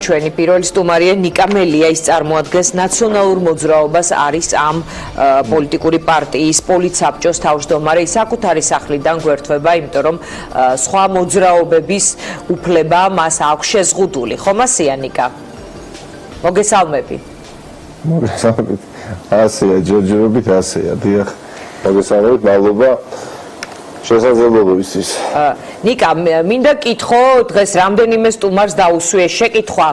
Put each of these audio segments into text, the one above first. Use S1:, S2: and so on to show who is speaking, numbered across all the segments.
S1: ჩვენი პირველი სტუმარია ნიკა მელია, ის წარმოადგენს ნაციონალურ მოძრაობას, არის ამ პოლიტიკური პარტიის პოლიცსაბჭოს თავმჯდომარე, ის საკუთარი სახლიდან გვერდება, იმიტომ რომ სხვა მოძრაობების უფლება მას აქვს შეზღუდული. ხომ ასეა ნიკა? მოგესალმები.
S2: მოგესალმებით. ასეა, ჯერჯერობით ასეა. დიახ. მოგესალმებით, მადლობა. შესაძლებლობისთვის.
S1: ნიკა, მინდა კითხო, დღეს რამდენიმე სტუმარს დაუსვიე შეკითხვა.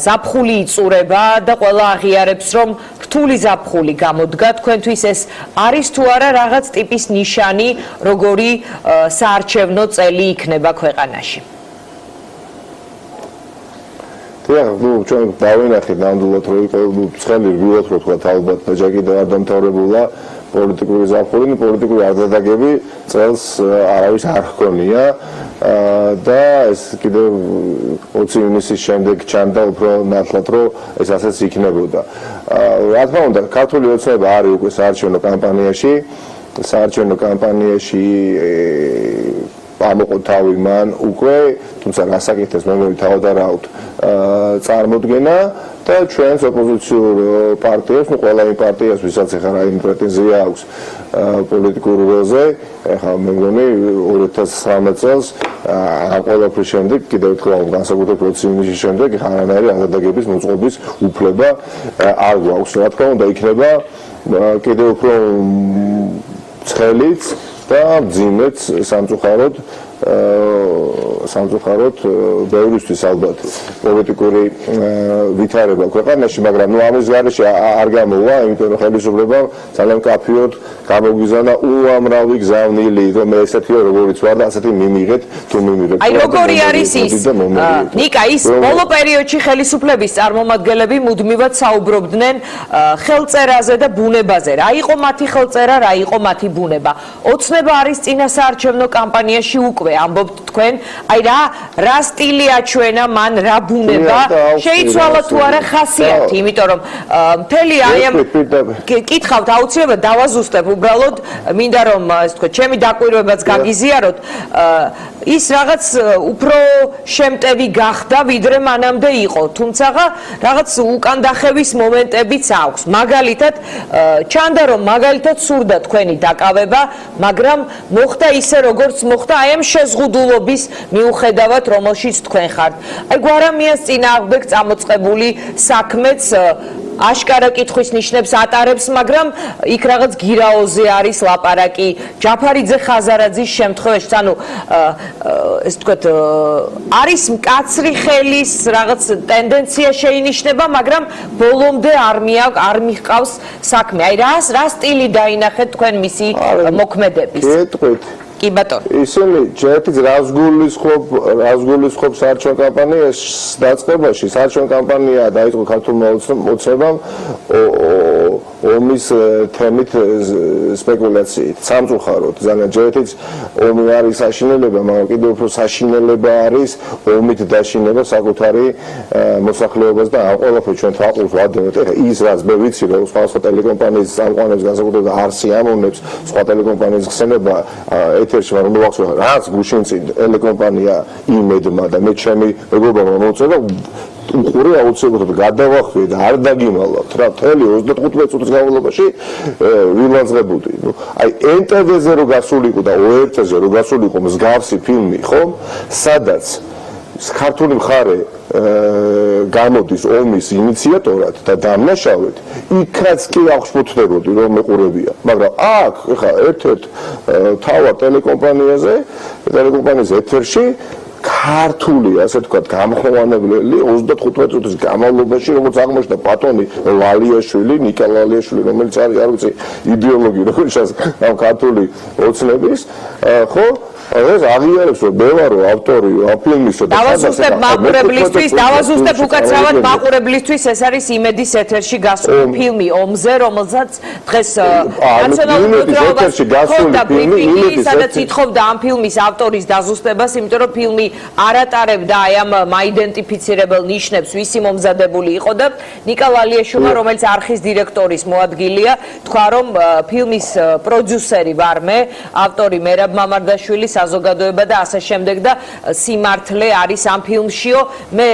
S1: ზაფხული იწურება და ყველა აღიარებს, რომ რთული ზაფხული გამოდგა. თქვენთვის ეს არის თუ არა რაღაც ტიპის ნიშანი, როგორი საარჩევნო წელი იქნება ქვეყანაში?
S2: დიახ, ჩვენ დავინახეთ ნამდვილად, რომ ცხელი რბილად რო თქვა, ალბათ ჯაკი და არ დამთავრებულა. პოლიტიკური ზაფხული, პოლიტიკური არდადაგები წელს არავის არ ჰქონია და ეს კიდევ 20 ივნისის შემდეგ ჩანდა უფრო ნათლად, რომ ეს ასეც იქნებოდა. რა თქმა უნდა, ქართული ოცნება არის უკვე საარჩევნო კამპანიაში ამოყო თავი მან უკვე, თუმცა რასაკეთებს მე თავდარავთ წარმოდგენა და ჩვენს ოპოზიციურ პარტიებს, ყველა იმ პარტიას, ვისაც ახლა რაიმე პრეტენზია აქვს პოლიტიკურ ველზე, ახლა მე მგონი 2019 წელს ამ ყველაფრის შემდეგ, კიდევ ერთხელ განსაკუთრებით 20 ივნისის შემდეგ არანაირი არდადაგების მოწყობის უფლება არ გვაქვს. რა თქმა უნდა, იქნება კიდევ უფრო ცხელიც და მძიმეც სამწუხაროდ ბევრისთვის ალბათ პოლიტიკური ვითარება ქვეყანაში, მაგრამ ამის გარეშე არ გამოვა, იმიტომ რომ ხელისუფლებამ ძალიან მკაფიოდ გამოგვიზანა უამრავი გზავნილი, რომ ესეთიო როგორიც ვარ და ასეთი მიმიღეთ თუ მიმიღეთ.
S1: აი როგორი არის ის? ნიკა, ის ბოლო პერიოდში ხელისუფლების წარმომადგენლები მუდმივად საუბრობდნენ ხელწერაზე და ბუნებაზე. რა იყო მათი ხელწერა, რა იყო მათი ბუნება? ოცნება არის წინა საარჩევნო კამპანიაში უკვე ამბობთ თქვენ, აი რა სტილი აჩვენა მან, რა ბუნება, შეიცვალა თუ არა ხასიათი, იმიტომ რომ მთელი აი ამ კითხავთ აუცილებლად დავაზუსტებ, უბრალოდ მინდა რომ ეს თქვა ჩემი დაკვირვებაც გაგიზიაროთ, ის რაღაც უფრო შემტევი გახდა, ვიდრე მანამდე იყო, თუმცა რაღაც უკან დახევის მომენტებიც აქვს. მაგალითად, ჩანდა რომ მაგალითად სურდა თქვენი დაკავება, მაგრამ მოხდა ისე როგორც მოხდა აი ამ შეზღუდულობის მიუხედავად, რომელშიც თქვენ ხართ. აი გვარამიას წინააღმდეგ წამოწყებული საქმეც აშკარა კითხვის ნიშნებს ატარებს, მაგრამ იქ რაღაც გირაოზე არის ლაპარაკი, ჯაფარიძე ხაზარაძის შემთხვევაში, ანუ ეს თქვათ არის მკაცრი ხელის რაღაც ტენდენცია შეინიშნება, მაგრამ ბოლომდე არ მიჰყავს საქმე. აი რა სტილი დაინახეთ თქვენ მისი მოქმედების? კი ბატონო.
S2: ისინი ჯერჯერობით რაზგულისხმობ საარჩევნო კამპანიას დაწყებაში, საარჩევნო კამპანია დაიწყო ქართულმა ოცნებამ ომის თემით სპეკულაციით, სამწუხაროდ, ძალიან ჯერჯერობით ომი არის საშინელება, მაგრამ კიდევ უფრო საშინელება არის ომით დაშინება საკუთარი მოსახლეობას და ამ ყველაფერს ჩვენ თვალყურს ვადევნებთ. ეხლა ის რაც მე ვიცი, რომ სხვა ტელეკომპანიის წამყვანებს განსაკუთრებით არსი ამოვნებს, სხვა ტელეკომპანიის ხსენება ეთერში მაგრამ მოვახსოვრო, რაც გუშინ წინ ტელეკომპანია იმედმა და მე ჩემი მეგობრებმა მოუწოდა უყურე აუცილებლად გადავახვიე და არ დაგიმალავთ რა, მთელი 25 წუთის განმავლობაში ვილანძღებოდი. აი NTV-ზე რო გასულიყო და ORT-ზე რო გასულიყო მსგავსი ფილმი, ხომ? სადაც ქართული მხარე გამოდის ომის ინიციატორად და დამნაშავედ, იქაც კი აღშფოთდებოდი რომ მეყურებია, მაგრამ აქ ეხლა ერთ-ერთ თავად ტელეკომპანიის ეთერში ქართული, ასე თქვა, გამხმოვანებელი 25 წუთის განმავლობაში, როგორც აღმოჩნდა ბატონი ვალიაშვილი, ნიკა ვალიაშვილი, რომელიც არის, არ ვიცი, იდეოლოგი როგორ შას ამ ქართული ოცნების, ხო? ეს აღიარებს რომ მე ვარო ავტორი ამ ფილმისა და
S1: დავაზუსტებ უკაცრავად მაყურებლისთვის, ეს არის იმედის ეთერში გასული ფილმი ომზე, რომელსაც დღეს ნაციონალურ მოძრაობაში გასული ფილმი, სადაც ითხოვდა ამ ფილმის ავტორის დაზუსტებას, იმიტომ რომ ფილმი არ ატარებდა აი ამ მაიდენტიფიცირებელ ნიშნებს, ვისი მომზადებული იყო და ნიკა ვალიაშვილმა, რომელიც არხის დირექტორის მოადგილეა, თქვა რომ ფილმის პროდიუსერი ვარ მე, ავტორი მერაბ მამარდაშვილი, საზოგადოება და ასე შემდეგ და სიმართლე არის ამ ფილმშიო. მე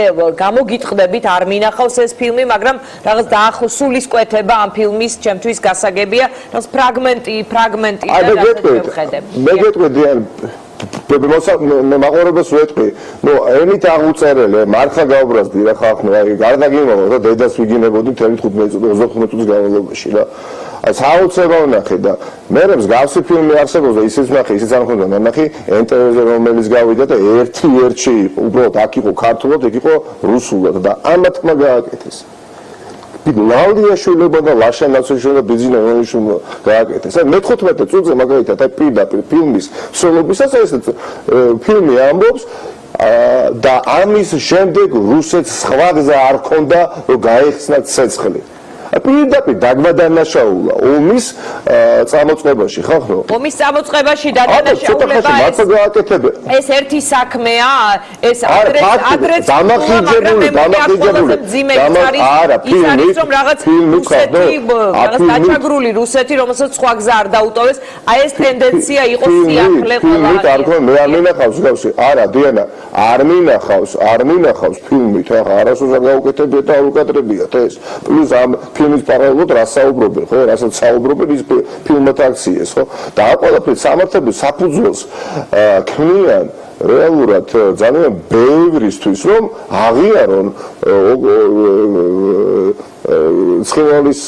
S1: გამოგიტყდებით, არ მინახავს ეს ფილმი, მაგრამ რაღაც დაახლოებით სულისკვეთება ამ ფილმის ჩემთვის გასაგებია. რაღაც ფრაგმენტი და ვხედებ.
S2: მე გეტყვი მე მაყურებელს ვეტყვი, ენით აღუწერელი, მართლა გაუბრაზდი რა ხალხო, აი გარდაგიმოვა და დედას ვიგინებოდი 15 წუთი 35 წუთის განმავლობაში რა. აი საოცრება ვნახე და მე მსგავსი ფილმი არსებობს და ისიც ვნახე, ისიც არ მქონდა ნახე, NTV-ზე რომელიც გავიდა და ერთ-ერთი უბრალოდ აქ იყო ქართულად, იქ იყო რუსულად და ამათმა გააკეთეს. ლალია შულება და ლაშა ნაცოშულა ბიზინა შულება გააკეთეს. აი მე-15 წუთზე მაგალითად აი პირდაპირ ფილმის სოლობისას ეს ფილმი ამბობს და ამის შემდეგ რუსეთს სხვა გზა არ ქონდა რომ გაეხსნათ ცეცხლი. პირდაპირ დაგმადანაშაულა ომის წამოწყებაში ხახო?
S1: ომის წამოწყებაში დადანაშაულება ეს ერთი საქმეა, ეს ადრეც დამახინჯებული ის არის რომ რაღაც დაჩაგრული რუსეთი, რომელსაც სხვა გზა არ დაუტოვეს, აი ეს ტენდენცია იყო სიახლე ყველა.
S2: მე არ მინახავს გავსი, არა დიანა, არ მინახავს ფილმით, ახლა არასოდეს არ გაუკეთებიათ და არ უკადრებიათ ეს. პლუს ამ ფილმის პარალელურად რა საუბრობენ, ხო? რასაც საუბრობენ ის ფილმად აქციეს, ხო? და ამ ყველაფრის სამართლების საფუძველს ქმნიან რეალურად ძალიან ბევრისთვის, რომ აღიარონ ცხინვალის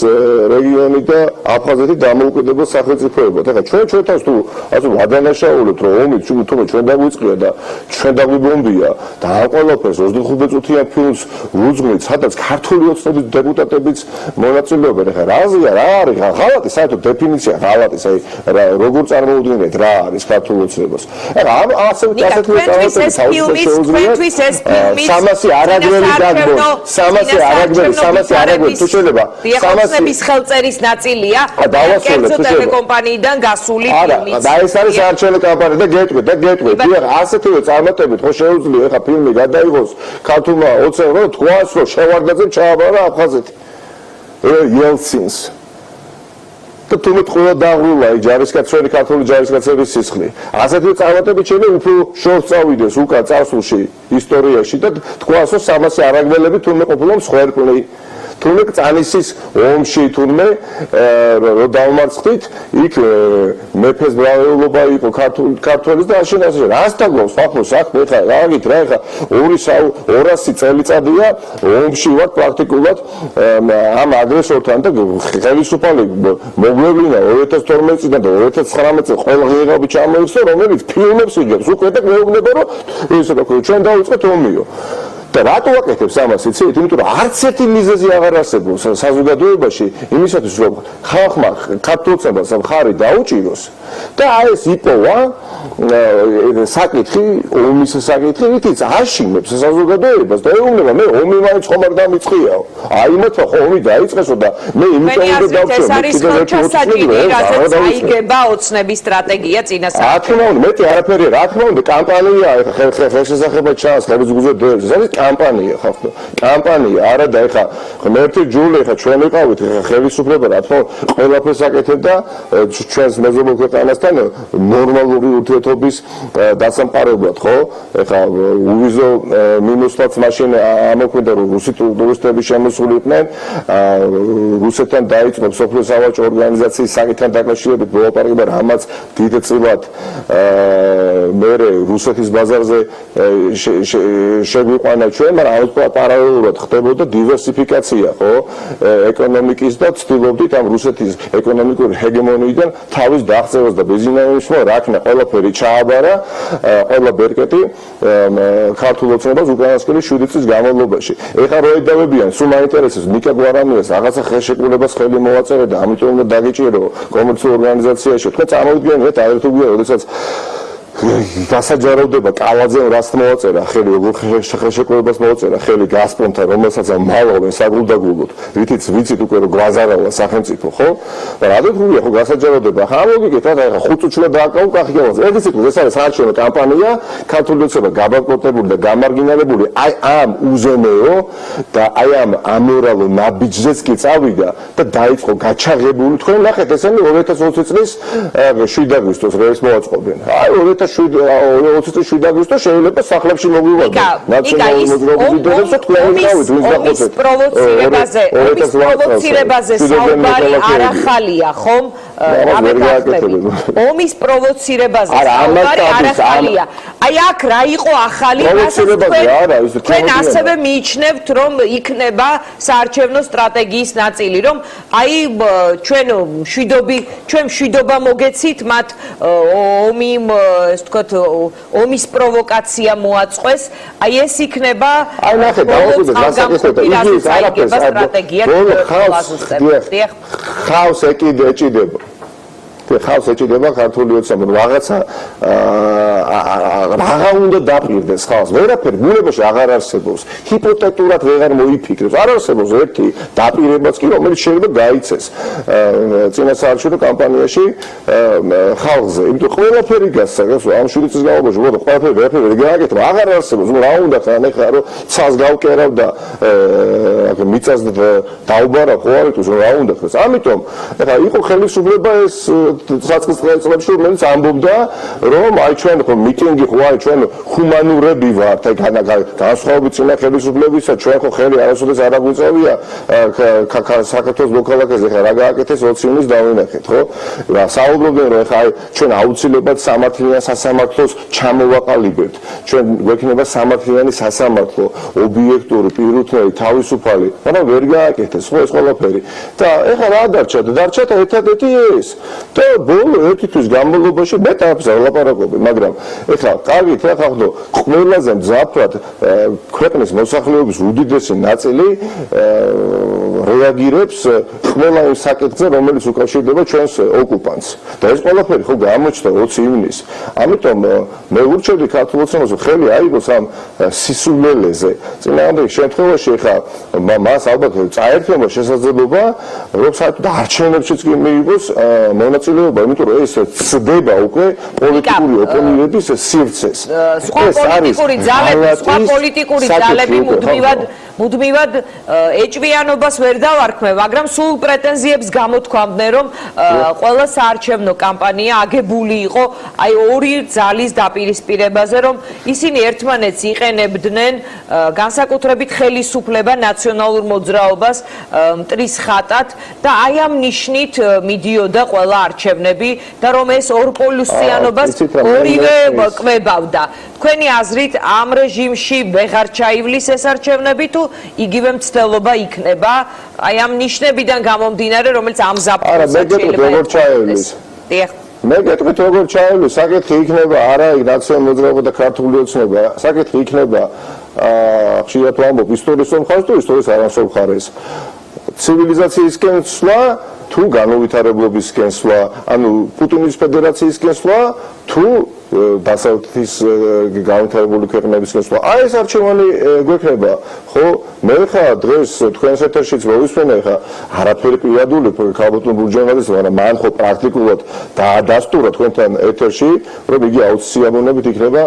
S2: რეგიონი და აფხაზეთი დამოუკიდებელ სახელმწიფოებად. ეხლა ჩვენთანს თუ ასე ვადანაშაულებთ, რომ ომი თუმცა ჩვენ დაგვიწყია და ჩვენ დაგვიბომბია და ამ ყველაფერს 25 წუთიან ფილმს ვუძღვნით, სადაც ქართული ოცნების დეპუტატებიც მონაწილეობენ. ეხლა რა არის ღალატი, საერთოდ დეფინიცია ღალატის, აი როგორ წარმოუდგენიათ რა არის ქართული ოცნებას. ეხლა ასეთი
S1: ჩვენთვის ეს ფილმი
S2: 300 არაგველი დაგბო, 300 არაგველი თუ შეიძლება
S1: სამასების ხელწერის ნაწილია კერძო ტელეკომპანიიდან გასული ფილმი.
S2: და ეს არის საარჩევნო კამპანია და გეტყვი. დიახ, ასეთივე წარმატებით ხო შეუძლია ეხა ფილმი გადაიღოს ქართულმა ოცნებამ თქვას, რომ შევარდაძემ ჩააბარა აფხაზეთი. იელცინს. და თუმცა ყველა დაღრულა ჯარისკაცები, ქართული ჯარისკაცების სისხლი. ასეთივე წარმატებით შეიძლება უფრო შორს წავიდეს უკან წარსულში ისტორიაში და თქვას, რომ 300 არაგველები თურმე ყოფილა მსხვერპლი. თურმე წანისის ომში თურმე რო დავმარცხდით, იქ მეფეს ბრალეულობა იყო ქართველის და ასე რას დაგავს ახლა საქმე ხა რაგით რა ხა 200 წელიწადია ომში ვარ პრაქტიკულად ამ აგრესორთან და ხელისუფალი მოგვევლინა 2012 წლიდან და 2019 წელს ყველა ღირებულები ჩამოიქცა, რომელიც ფილმებს იგებს უკვე და მეუბნება რომ ეს რა ჩვენ დავიწყეთ ომიო. და რატო ვაკეთებს ამას იცით? იმიტომ რომ არც ერთი მიზეზი აღარ არსებობს საზოგადოებაში იმისათვის რომ ხალხმა ქართულწებას მხარი დაუჭიროს და აი ეს იპოვა საკითხი, ომის საკითხი, რითიც აშინებს საზოგადოებას და ეუბნება მე ომი მაინც ხომ არ დამიწყიაო. აი მათო ხო ომი დაიწყესო და მე იმიტომ რომ დავწერ
S1: ეს არის ხოჩასაჭირი, რასაც აიგება ოცნების სტრატეგია წინასწარ.
S2: რა თქმა უნდა, მეტი არაფერი, რა თქმა უნდა, კამპანია ხელშესახებად ჩანს, ხელისგუზე დევს. ეს არის კამპანია ხალხო. კამპანია, არა და ეხა ღმერთი ჯული ეხა ჩვენ ვიყავით ეხა ხელისუფლება რა თქმა უნდა ყველაფერს აკეთებდა ჩვენს მეზობელ ქვეყანასთან ნორმალური ურთიერთობის დასამყარებლად, ხო? ეხა უვიზო მინუსლაც მაშინ ამოქმედა რომ რუსი ტურისტები შემოსულიყვნენ, რუსეთთან დაიწყო სოფლიო სავაჭრო ორგანიზაციის საკითხთან დაკავშირებით მოლაპარაკება, რამაც დიდწილად მე რუსეთის ბაზარზე შეგვიყვანა ჩვენ, მაგრამ ამ პარალელურად ხდებოდა დივერსიფიკაცია, ხო? ეკონომიკის და ცდილობდით ამ რუსეთის ეკონომიკური ჰეგემონიიდან თავის დაღწევას და ბიზნესის რაკნა ყველაფერი ჩააბარა, ყველა ბერკეტი ქართულ ოცნებას უკანასკნელი 7 წლის განმავლობაში. ეხლა რო ედავებიან, სულ მაინტერესებს ნიკა გვარამიას რაღაცა ხელშეკრულებას ხელი მოვაწერე და ამიტომ უნდა დაგიჭირო კომერციულ ორგანიზაციაში. თქვენ წარმოვიდგინეთ, აერთობია, როდესაც გასაჯაროვდება კალაძემ რას მოაწერა ხელი, როგორ ხელშეკრულებას მოაწერა ხელი გასპრომთან, რომელსაც ამალავენ საგულდაგულოდ, რითიც ვიცით უკვე რომ გვაზარავა სახელმწიფო, ხო? და რადგან ხო გასაჯაროვდება, ხა ლოგიკით, რა 5 წუთში დააკავო კახიავას. ერთი ციკლი ეს არის საარჩევნო კამპანია, ქართული ოცნება გაბანკროტებული და გამარგინალებული, აი ამ უზენეო და აი ამ ამორალო ნაბიჯზეც კი წავიდა და დაიწყო გაჩაღებული. თქვენ ნახეთ, ესენი 2020 წლის 7 აგვისტოს რევს მოაწყობენ. აი 27 აგვისტოს შეიძლება სახლებში მოგვივარდეთ ნაციონალური მოძრაობის ლიდერებს და თქვენ ვიყავით ვინც დახოცეთ
S1: პროვოცირებაზე საუბარი არ ახალია ხომ ომის პროვოცირებაზე საუბარი არ ახალია აი აქ რა იყო ახალი თქვენ ასევე მიიჩნევთ რომ იქნება საარჩევნო სტრატეგიის ნაწილი რომ აი ჩვენ მშვიდობა მოგეცით მათ ომის პროვოკაცია მოაწყვეს აი ეს იქნება
S2: აი ნახეთ ხავს ეჭიდება ხავს ეჭიდება ქართული ოცნებამ რაღაცა რაღა უნდა დაპირდეს ხალხს ვერაფერი ბუნებაში აღარ არსებობს ჰიპოთეტურად ვეღარ მოიფიქრებს არ არსებობს ერთი დაპირებაც კი რომელიც შეიძლება გაიცეს წინასაარჩევნო კამპანიაში ხალხზე იმიტომ ყველაფერი გასაგებს ამ შვიდი წლის განმავლობაში მოდი ყველაფერი გააკეთებ აღარ არსებობს რა უნდა ხან ეხლა რომ ცალს გავკერავ და მიწას დაუბარა ხო არ იტყვის რა უნდა ხეს ამიტომ ეხლა იყო ხელისუფლება ეს საწყის წლებში რომელიც ამბობდა რომ აი ჩვენ ხო მიტინგი ხო აი ჩვენ ჰუმანურები ვართ აი განსხვავებით წინა ხელისუფლებისა ჩვენ ხო ხელი არასოდეს არ აგვიწევია საქართველოს მოქალაქეზე ხა რა გააკეთეს 20 ივნისს დავინახეთ ხო რა საუბრობდნენ რომ ხა აი ჩვენ აუცილებლად სამართლიან სასამართლოს ჩამოვაყალიბებთ ჩვენ გვექნება სამართლიანი სასამართლო ობიექტური პირუთნელი თავისუფალი მაგრამ ვერ გააკეთეს ხო ეს ყველაფერი და ეხლა რა დარჩა ერთადერთი ეს და ბოლო ერთი თვის განმავლობაში მე თავს ვლაპარაკობ მაგრამ ეხლა კარგით რა ხახდო ყველაზე მძაფრად ქვეყნის მოსახლეობის უდიდესი ნაწილი რეაგირებს ყველა იმ საკითხზე რომელიც უკავშირდება ჩვენს ოკუპანტს და ეს ყველაფერი ხო გამოჩნდა 20 ივნისს ამიტომ მე ურჩევდი ქართულ ოცნებას ხელი აიღოს ამ სისულელეზე წინააღმდეგ შემთხვევაში ეხლა მას ალბათ წაერთვება შესაძლებლობა რომ საერთოდ არჩევნებშიც კი მიიღოს მონაწილეობა იმიტომ რომ ეს ცდება უკვე პოლიტიკური ოპონენტების სივრცეს
S1: სხვა პოლიტიკური ძალები მუდმივად ეჭვიანობას ვერ დავარქმევ მაგრამ სულ პრეტენზიებს გამოთქვამდნენ რომ ყველა საარჩევნო კამპანია აგებული იყო აი ორი ძალის დაპირისპირებაზე რომ ისინი ერთმანეთს იყენებდნენ განსაკუთრებით ხელისუფლება ნაციონალურ მოძრაობას მტრის ხატად და აი ამ ნიშნით მიდიოდა ყველა არჩევნები და რომ ეს ორპოლუსიანობას ორივე კვებავდა თქვენი აზრით ამ რეჟიმში ვეღარ ჩაივლის ეს არჩევნები თუ იგივე მცდელობა იქნება აი ამ ნიშნებიდან გამომდინარე რომელიც ამ ზაფხულს
S2: მე გეტყვით როგორ ჩაივლის საკითხი იქნება არა ნაციონალური მოძრაობა და ქართული ოცნება საკითხი იქნება ხშირად ვამბობ ისტორიის მხარეს თუ ისტორიის არასწორ მხარეს ცივილიზაციისკენ სვლა თუ განუვითარებლობისკენ სვლა ანუ პუტინის ფედერაციისკენ სვლა თუ დასავლეთის განვითარებული ქვეყნებისკენ სვლა აი ეს არჩევანი გვექნება ხო მე ხა დღეს თქვენს ეთერშიც მოვისმენე ხა არაფერი პირადული ქალბატონ ბურჯანაძეს მაგრამ მან ხო პრაქტიკულად დაადასტურა თქვენთან ეთერში რომ იგი აუცილებლობით იქნება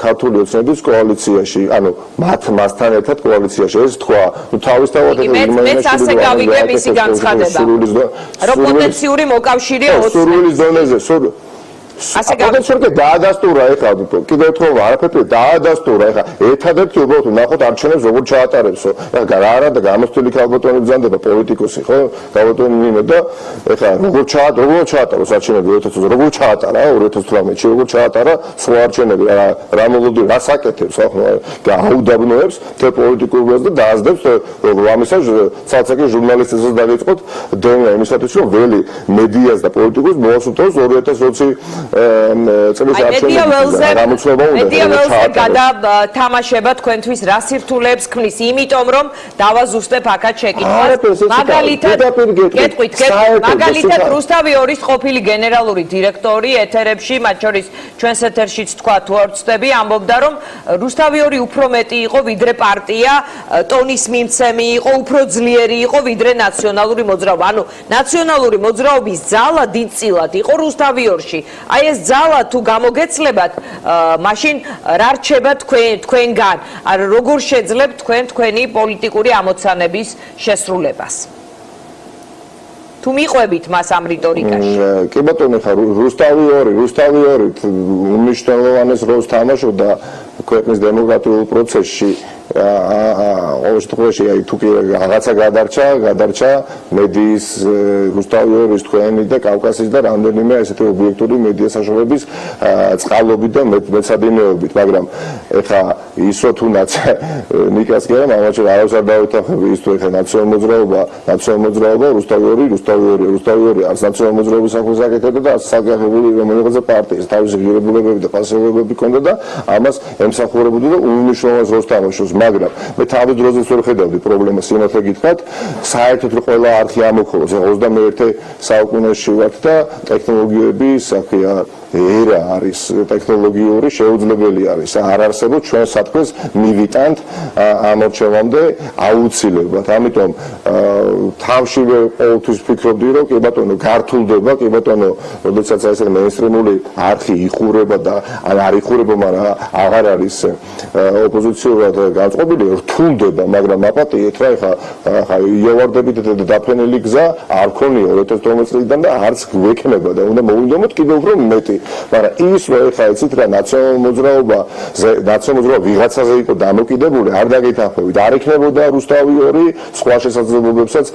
S2: ქართული ოცნების კოალიციაში ანუ მასთან ერთად კოალიციაში ეს თქვა ნუ თავისთავად
S1: მეც ასე გავიგე მისი განცხადება რომ პოტენციური მოკავშირეა
S2: სურვილის დონეზე ასე გავიგე დაადასტურა ეხლა კიდევ ერთხელ არაფერი დაადასტურა ეხლა ერთადერთი უბრალოდ ნახოთ არჩევნებს როგორ ჩაატარებსო ეხლა არა და გამოსტილი ქალბატონი ბრძანდება პოლიტიკოსი ხო ქალბატონი ნინო და ეხლა როგორ ჩაატაროს არჩევნები 2020 როგორ ჩაატარა 2018-ში როგორ ჩაატარა სხვა არჩევნები რა მოლოდი რა საკეთებს ხო აუდაბნოებს თე პოლიტიკურობას და დაასდებს ამისას ცალსაკი ჟურნალისტებსაც დაიწყოთ დევნილ იმისათვის რომ ველი მედიას და პოლიტიკოს მოასწროს 2020 წლის არჩევნებში რამოცნობა უნდა
S1: გადათამაშება თქვენთვის რა სირთულეებს ქმნის იმიტომ რომ დავაზუსტებ აქაც შეკითხვას მაგალითად რუსთავი ორის ყოფილი გენერალური დირექტორი ეთერებში მათ შორის ჩვენს ეთერშიც თქვა თუ არ ვცდები ამბობდა რომ რუსთავი ორი უფრო მეტი იყო ვიდრე პარტია ტონის მიმცემი იყო უფრო ძლიერი იყო ვიდრე ნაციონალური მოძრაობა ანუ ნაციონალური მოძრაობის ძალა დიდწილად იყო რუსთავი ორში აი ეს ძალა თუ გამოგეცლებათ მაშინ რა რჩება თქვენგან როგორ შეძლებთ თქვენი პოლიტიკური ამოცანების შესრულებას თუ მიყვებით მას ამ რიტორიკაში?
S2: კი ბატონო, ხა რუსთავი 2 უმნიშვნელოვანეს როლს თამაშობდა ქვეყნის დემოკრატიულ პროცესში. ყოველ შემთხვევაში თუ კი რაღაცა გადარჩა მედიის რუსთავი 2-ის თქვენი და კავკასიის და რამდენიმე ესეთი ობიექტური მედია საშუალების წყალობით და მეცადინეობით, მაგრამ ეხა ისო თუნდაც ნიკას კი არა, მაგრამ არავის არ დავითახები ის თუ ეხა ნაციონალ-მოძრაობა რუსთავი 2 არც ნაციონალ მოძრაობის სახელს აკეთებდა და არც საკუთრებული რომელიღაცა პარტიის თავისი ღირებულებები და პასუხობები ჰქონდა და ამას ემსახურებოდა და უმნიშვნელოვანეს როლს თამაშობს. მაგრამ მე თავის დროზე ვერ ხედავდი პრობლემას სიმართლე გითხრათ, საერთოდ ყველა არხი ამოქოლოს 21 საუკუნეში ვართ და ტექნოლოგიები საკია ერა არის ტექნოლოგიური შეუძლებელი არის არ არსებობს ჩვენ სათქმეს მივიტანთ ამ არჩევამდე აუცილებლად ამიტომ თავშივე ყოველთვის ვფიქრობდი რომ კი ბატონო გართულდება კი ბატონო როდესაც ესე მეინსტრიმული არხი იხურება და არ იხურება მაგრამ აღარ არის ოპოზიციურად განწყობილი რთულდება მაგრამ აპატიეთ რა ხა იოვარდებით დაფენილი გზა არ ქონია 2012 წლიდან და არც გვექნება და უნდა მოვიდომოთ კიდევ უფრო მეტი მაგრამ ის რო ეხა იცით რა ნაციონალ მოძრაობა ვიღაცაზე იყო დამოკიდებული არ დაგეთანხმებით არ ექნებოდა რუსთავი 2 სხვა შესაძლებლობებსაც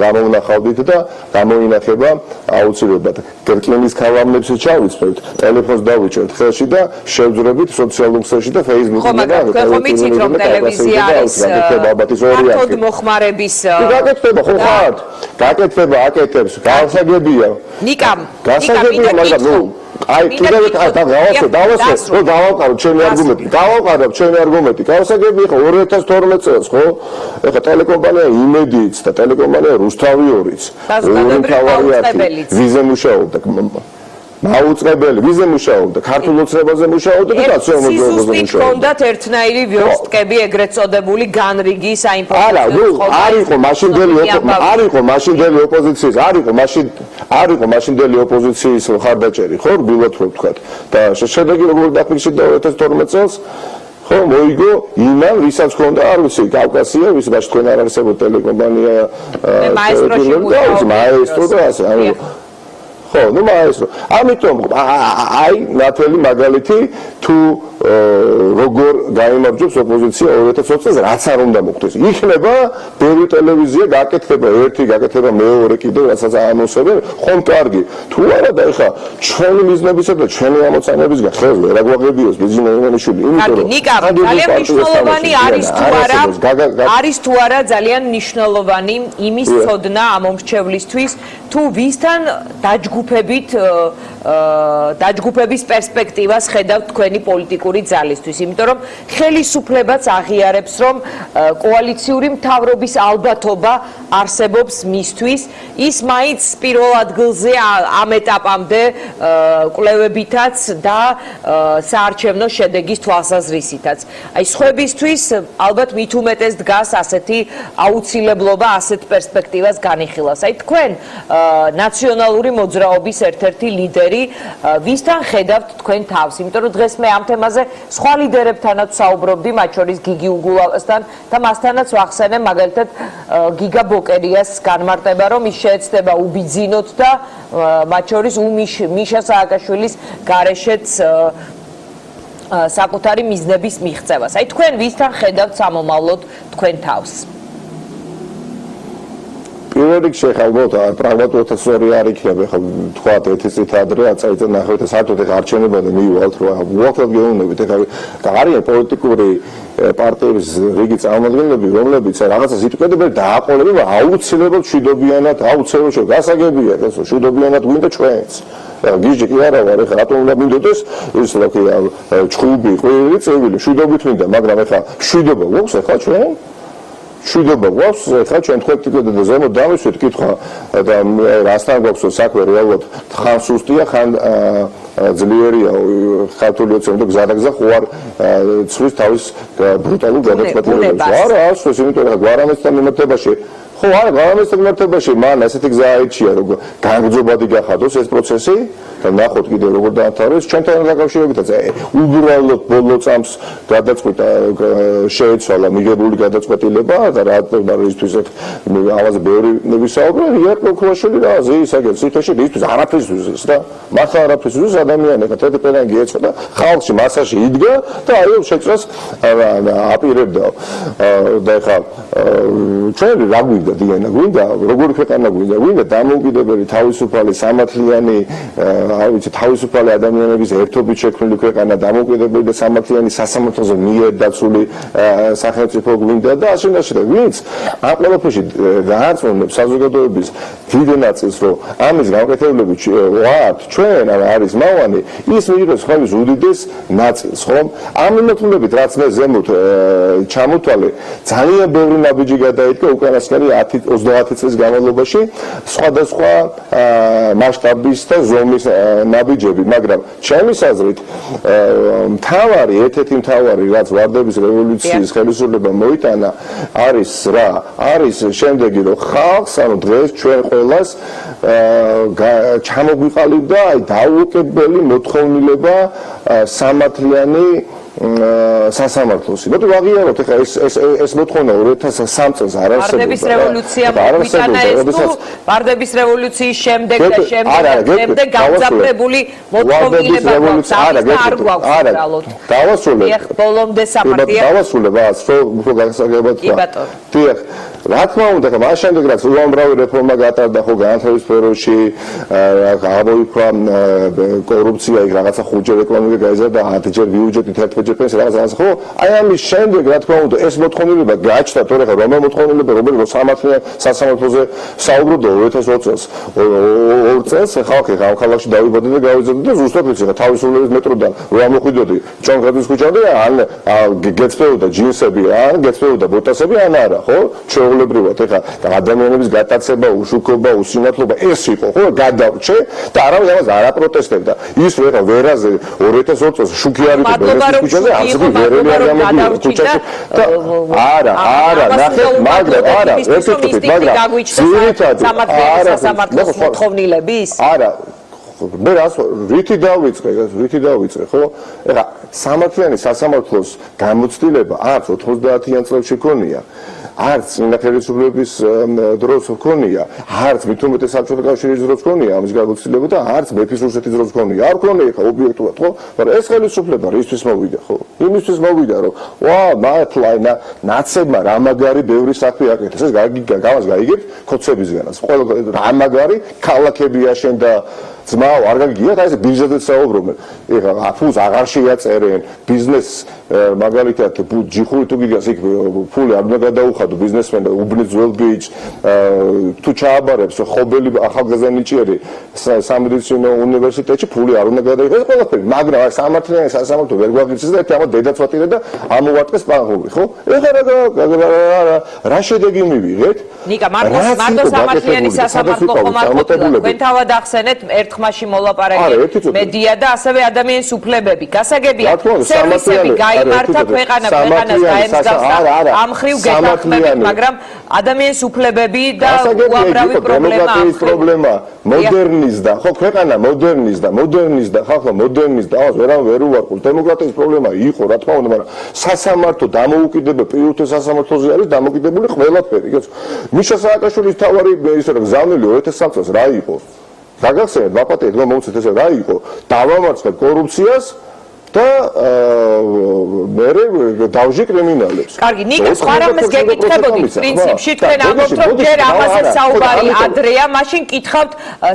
S2: გამოვნახავდით და გამოინახება აუცილებლად კერკლინის ქალამნებს ჩავიწვევთ ტელეფონს დავიჭერთ ხელში და შევძრებით სოციალურ ქსელში და ფეისბუქში და
S1: ხომ იცით რომ ტელევიზია არის ფართოდ მოხმარების
S2: გაკეთება ხო ხარ გაკეთება აკეთებს გასაგებია
S1: ნიკამ
S2: აი კიდევ დავავყარო ჩემი არგუმენტი გავსაგები ხო 2012 წელს ხო ეხა ტელეკომპანია იმედიც და ტელეკომპანია რუსთავი 2-იც ვიზე მუშაობდა მაუწყებელი ვიზე მუშაობდა ქართულ ოცნებაზე მუშაობდა და ნაციონალურ მოძრაობაზე მუშაობდა
S1: ჰქონდათ ერთნაირი ვიორსტკები ეგრეთ წოდებული განრიგი საინფორმაციო
S2: არ იყო მაშინდელი ოპოზიციის ხარდაჭერი ხო რბილად რო ვთქვათ და შედეგი როგორ დაფიქსირდა 2012 წელს ხო მოიგო იმან ვისაც ჰქონდა არ ვიცი კავკასია ვის ბაშ თქვენ არ არსებობ ტელეკომპანია მაესტრო და ასე ხო ნუ მაესტრო ამიტომ აი ნათელი მაგალითი თუ როგორ გაიმარჯვებს ოპოზიცია 2020 წელს რაც არ უნდა მოხდეს იქნება ბევრი ტელევიზია გაკეთება ერთი გაკეთება მეორე კიდევ რასაც ამოსებენ ხომ კარგი თუ არა და ეხა ჩვენი მიზნებისა და ჩვენი ამოცანებისგან ხელს ვერ აგვაღებიოს ბიზნესმენიშვილი იმიტომ რომ
S1: ძალიან მნიშვნელოვანი არის თუ არა ძალიან მნიშვნელოვანი იმის ცოდნა ამ მომრჩევლისთვის თუ ვისთან დაჯგუფების პერსპექტივას ხედავთ თქვენი პოლიტიკური ძალისთვის, იმიტომ რომ ხელისუფლებაც აღიარებს, რომ კოალიციური მთავრობის ალბათობა არსებობს მისთვის, ის მაინც პირველ ადგილზე ამ ეტაპამდე კვლევებითაც და საარჩევნო შედეგის თვალსაზრისითაც. აი სხვებისთვის ალბათ მით უმეტეს დგას ასეთი აუცილებლობა, ასეთ პერსპექტივას განიხილავს. აი თქვენ ნაციონალური მოძრაობის ერთ-ერთი ლიდერი, ვისთან ხედავთ თქვენ თავს, იმიტომ რომ დღეს მე ამ თემაზე სხვა ლიდერებთანაც საუბრობდი, მათ შორის გიგი უგულავასთან და მასთანაც ვახსენებ მაგალითად გიგა ბოკერიას განმარტება, რომ ის შეეცდება უბიძინოთ და მათ შორის მიშა სააკაშვილის გარეშეც საკუთარი მიზნების მიღწევას. აი თქვენ ვისთან ხედავთ სამომავლოდ თქვენ თავს?
S2: პირველ რიგში ხალხოთ პრაგმატულად სწორი არ იქნება ხო თქვათ ერთი წით ადრე აწაიწა ნახეთ საერთოდ ეხა არჩევნებამდე მივივალთ რა უახლოდ გეუბნებით ეხა არიან პოლიტიკური პარტიების რიგი წარმომადგენლები რომლებიც რაღაცას იტყუებენ და დააყოლებენ აუცილებლად შვიდობიანად აუცილებლად გასაგებია ეს შვიდობიანად გვინდა ჩვენც გიჟი კი არა ვარ ეხა რატომ უნდა მინდოდეს ის რა ქვია ჩხუბი ყველი წევილი შვიდობით მინდა მაგრამ ეხა შვიდობა გვაქვს ეხა ჩვენ შვიდობა გვაქვს ხა ჩვენ თქვენ და ზემოთ დავისვით კითხვა და რასთან გვაქვს საქმე რეალურად ხან სუსტია ხან ძლიერია ქართული ოცნებდა გზადაგზა ხო არ ცვლის თავის ბრუტალურ გადაწყვეტილებებს არა ასოს იმიტომ რომ გვარამესთან მიმართებაში ხო, არა, გალავნის მართებაში მან ასეთი გზა აიჩია, რომ განგრძობადი გახადოს ეს პროცესი და ნახოთ კიდევ როგორ დაამთავრებს ჩვენთან დაკავშირებითაც უბრალოდ ბოლო წამს გადაწყვეტა შეეცვალა მიღებული გადაწყვეტილება და რა რისთვის ამაზე ბევრი ვისაუბრე იაკ მოკროშვილი რა ზეისაგან ციხეში რისთვის არაფრისთვის და მართლა არაფრისთვის ადამიანი ხა თეთრპერანგი ეცვა და ხალხში მასაში იდგა და აი შეწრას აპირებდა და ხა ჩვენ რა გვინდა დიანა გვინდა როგორი ქვეყანა გვინდა დამოუკიდებელი თავისუფალი სამართლიანი არ ვიცი თავისუფალი ადამიანების ერთობით შექმნილი ქვეყანა დამოუკიდებელი და სამართლიანი სასამართლოზე მიედაცული სახელმწიფო გვინდა და ასე და ვინც ამ ყველაფერში გააცნობს საზოგადოების დიდ ნაწილს რომ ამის გამკეთებლები ვართ ჩვენ არის მავანი ის მიიღებს ხმების უდიდეს ნაწილს ხომ ამ მიმართულებით რაც მე ზემოთ ჩამოთვალე ძალიან ბევრი ნაბიჯი გადაიდგა უკანასკნელი 30 წლის განმავლობაში სხვადასხვა მასშტაბის და ზომის ნაბიჯები, მაგრამ ჩემის აზრით მთავარი ერთ-ერთი მთავარი რაც ვარდების რევოლუციის ხელისუფლება მოიტანა არის რა? არის შემდეგი რომ ხალხს ანუ დღეს ჩვენ ყველას ჩამოგვიყალიბდა აი დაუოკებელი მოთხოვნილება სამართლიანი სასამართლოსი. მოდი ვაღიაროთ ეხლა ეს მოთხოვნა 2003 წელს არ არსებობდა.
S1: ვარდების რევოლუცია მოიტანა ეს თუ ვარდების რევოლუციის შემდეგ და შემდეგ გავძაბრებული მოთხოვნილებაა. არ გვაქვს უბრალოდ.
S2: დავასრულებ.
S1: ეხ ბოლომდე სამართლია.
S2: დავასრულებ ას უფრო გასაგებად.
S1: კი ბატონო.
S2: დიახ. რა თქმა უნდა, ხა მას შემდეგ რაც უამრავი რეფორმა გატარდა ხო განათლების სფეროში, გამოიქვა კორუფცია, იქ რაღაცა ხუთჯერ ეკონომიკა გაიზარდა, 10ჯერ ბიუჯეტით 11ჯერ პენსია რაღაცა ხო? აი ამის შემდეგ რა თქმა უნდა ეს მოთხოვნილება გააჩნდა, თორე ხა რომელ მოთხოვნილება, რომელიც სასამართლოზე საუბრობდა 2020 წელს. 2 წელს ხალხი ამ ქალაქში დავიბადე და გავიზარდე და ზუსტად ვიცი ხა თავისუფლების მეტროდან რომ ამოხვიდოდი ჭონქრების ქუჩამდე ან გეწფეოდა ჯინსები, ან გეწფეოდა ბოტასები, ან არა, ხო? ჩვეულებრივად ეხა ადამიანების გატაცება, უშუქობა, usinatlობა ეს იყო, ხო, გადავრჩე და არავინ ამას არ აპროტესტებდა. ის რომ ეხა ვერაზე 2020 წელს შუქი არის და ბერესის ქუჩაზე ასეთი ვერელი არ გამოდიოდა ქუჩაში და არა, ნახეთ, მაგრამ არა, ერთერთობით, მაგრამ ძირითადად
S1: სასამართლოს მოთხოვნილების?
S2: არა მე რას რითი დავიწყე ხო? ეხა სამართლიანი სასამართლოს გამოცდილება არც 90-იან წლებში ქონია. არც წინა ხელისუფლების დროს ქონია, არც მით უმეტეს საბჭოთა კავშირის დროს ქონია ამის გამოცდილება და არც მეფის რუსეთის დროს ქონია. არ ქონია ხა ობიექტურად ხო? მაგრამ ეს ხელისუფლება რისთვის მოვიდა ხო? იმისთვის მოვიდა რომ მართლა ნაცებმა რა მაგარი ბევრი საქმე აკეთეს. ეს გამას გაიგებთ ქოცებისგანაც. ყველა რა მაგარი ქალაქები აშენდა ძმაო არ გაგიგიათ აი ეს ბიზნესზე საუბრობენ. ეხლა ფულს აღარ შეაწერენ ბიზნესს მაგალითად ჯიხური თუ გიგას იქ ფული არ უნდა გადაუხადო ბიზნესმენს უბნის ძველ ბიჭს თუ ჩააბარებს ხობელი ახალგაზრდა ნიჭიერი სამედიცინო უნივერსიტეტში ფული არ უნდა გადაიღოს ეს ყველაფერი მაგრამ არ სამართლიანი სასამართლო ვერ გვაღირსეს და ერთი ამათ დედაცვატირე და ამოვატყეს პანღური ხო ეხლა რა შედეგი მივიღეთ
S1: ნიკა მარტო სამართლიანი სასამართლო ხომ არ ყოფილა თქვენ თავად ახსენეთ ერთხმაში მოლაპარაკე მედია და ასევე ადამიანის უფლებები გასაგებია სერვისები გაიმართა ქვეყანას დაემსგავსა ამ ხრივ გეთანხმებით მაგრამ ადამიანის უფლებები და უამრავი პრობლემა
S2: მოდერნიზდა ხო ქვეყანა მოდერნიზდა ხალხო მოდერნიზდა ამას ვერ უარყურს დემოკრატიის პრობლემა იყო რა თქმა უნდა მაგრამ სასამართლო დამოუკიდებელ პირველ სასამართლოზე არის დამოკიდებული ყველაფერი მიშა სააკაშვილის თავარი ისე რომ გზავნილი 2003 წელს რა იყო გაგახსენეთ ვაპატეთ რომ მოვუწეთ ესე რა იყო დავამარცხეთ კორუფციას და მე დავჟი კრიმინალებს.
S1: კარგი, ნიკა, სხვა რამეს გეკითხებოდი პრინციპში თქვენ ამბობთ რომ ჯერ ამაზე საუბარი ადრეა, მაშინ კითხავთ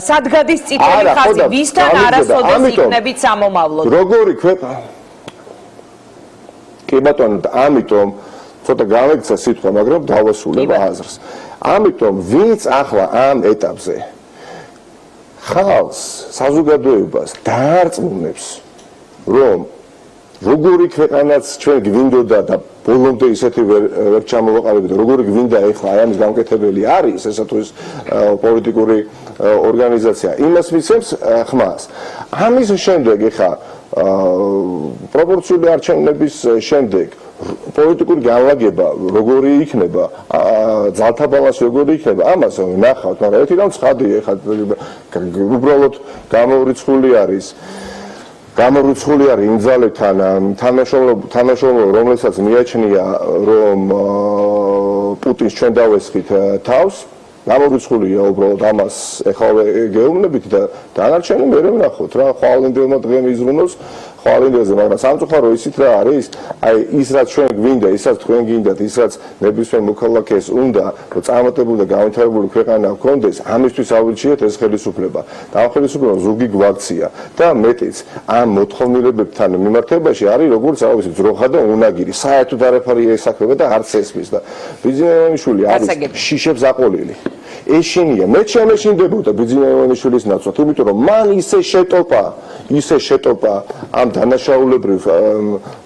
S1: სად გადის წითელი ხაზი, ვისთან არასოდეს იქნებით სამომავლოდ.
S2: როგორი ქვეყანა? კი ბატონო, ამიტომ ცოტა გამექცა სიტყვა, მაგრამ დავასრულებ აზრს. ამიტომ ვინც ახლა ამ ეტაპზე ხალხს, საზოგადოებას დაარწმუნებს რომ როგორი ქვეყანაც ჩვენ გვინდოდა და ბოლომდე ისეთი ვერ ჩამოვაყალიბეთ როგორი გვინდა ეხლა აი ამის გამკეთებელი არის ესა თუ ის პოლიტიკური ორგანიზაცია იმას მიცემს ხმას ამის შემდეგ ეხლა პროპორციული არჩევნების შემდეგ პოლიტიკური განლაგება როგორი იქნება, ძალთა ბალანსი როგორი იქნება, ამას ნახავთ, მაგრამ ერთი რამ ცხადია, ხა უბრალოდ გამორიცხული არის იმ ძალებთან თანამშრომლობა, რომელსაც მიაჩნია, რომ პუტინს ჩვენ დავესხით თავს, გამორიცხულია უბრალოდ ამას ეხლა გეუბნებით და დანარჩენი მე ვნახოთ რა, ხვალინდელმა დღემ იზრუნოს ხვალინდელზე, მაგრამ სამწუხარო ისიც რა არის, აი ის რაც ჩვენ გვინდა, ის რაც თქვენ გინდათ, ის რაც ნებისმიერ მოქალაქეს უნდა, რომ წარმატებული და განვითარებული ქვეყანა გქონდეს, ამისთვის აუჩიეთ ეს ხელისუფლება. და ამ ხელისუფლებამ ზურგი გვაქცია და მეტიც ამ მოთხოვნილებებთან მიმართებაში არის როგორც რა ვიცი, ძროხა და უნაგირი, საერთოდ არაფერი ესახება და არც ესმის და ბიძინა-ივანიშვილი არის შიშებს აყოლილი. ეშინია, მე შემეშინდებოდა ბიძინა-ივანიშვილის ნაცვლად, იმიტომ რომ მან ისე შეტოპა ამ დანაშაულებრივ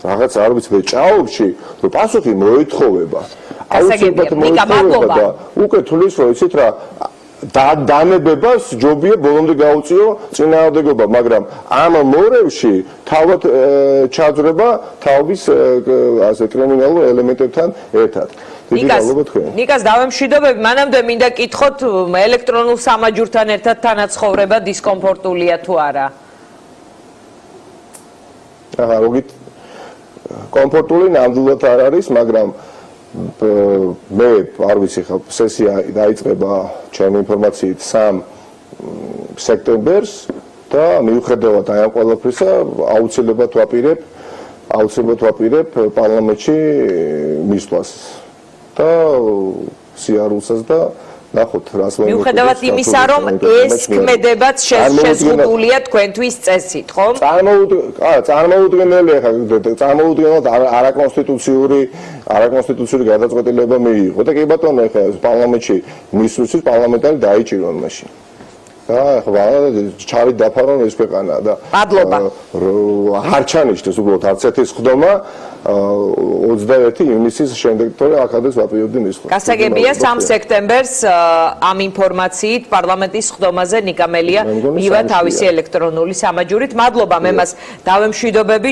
S2: რაღაც არ ვიცი ჭაობში, რომ პასუხი მოეთხოვება. აუცილებლად მოეთხოვება და უკვე თulis რომ იცით რა დანებებას ჯობია ბოლომდე გაუწიო წინააღმდეგობა, მაგრამ ამ მორევში თავად ჩაძრება თავის ასე კრიმინალურ ელემენტებთან ერთად.
S1: ნიკას დავემშვიდობები, მანამდე მინდა კითხოთ ელექტრონულ სამაჯურთან ერთად თანაცხოვრება დისკომფორტულია თუ არა?
S2: მოგით კომფორტული ნამდვილად არ არის, მაგრამ მე არ ვიცი ხა სესია დაიწყება ჩემი ინფორმაციით 3 სექტემბერს და მიუხედავად აი ამ ყველაფრისა აუცილებლად ვაპირებ პარლამენტში მისვლას და სიარულსაც და ნახოთ რას მოიწონს.
S1: მიუხედავად იმისა, რომ ეს ქმედებაც შეზღუდულია თქვენთვის წესით, ხო?
S2: წარმოუდგენელია ხა წარმოუდგენელად არაკონსტიტუციური გადაწყვეტილება მიიღო და კი ბატონო ხა პარლამენტში მისვლისთვის პარლამენტარი დაიჭირონ მაშინ. და ხა ჩარი დაფარონ ეს ქვეყანა და
S1: მადლობა.
S2: არ ჩანიშნეს უბრალოდ არც ერთი სხდომა 21 ივნისის შემდეგ თორე ახალგაზრდებს ვაპირებდი მისვლა.
S1: გასაგებია 3 სექტემბერს ამ ინფორმაციით პარლამენტის სხდომაზე ნიკა მელია მივა თავისი ელექტრონული სამაჯურით. მადლობა მე მას დავემშვიდობები.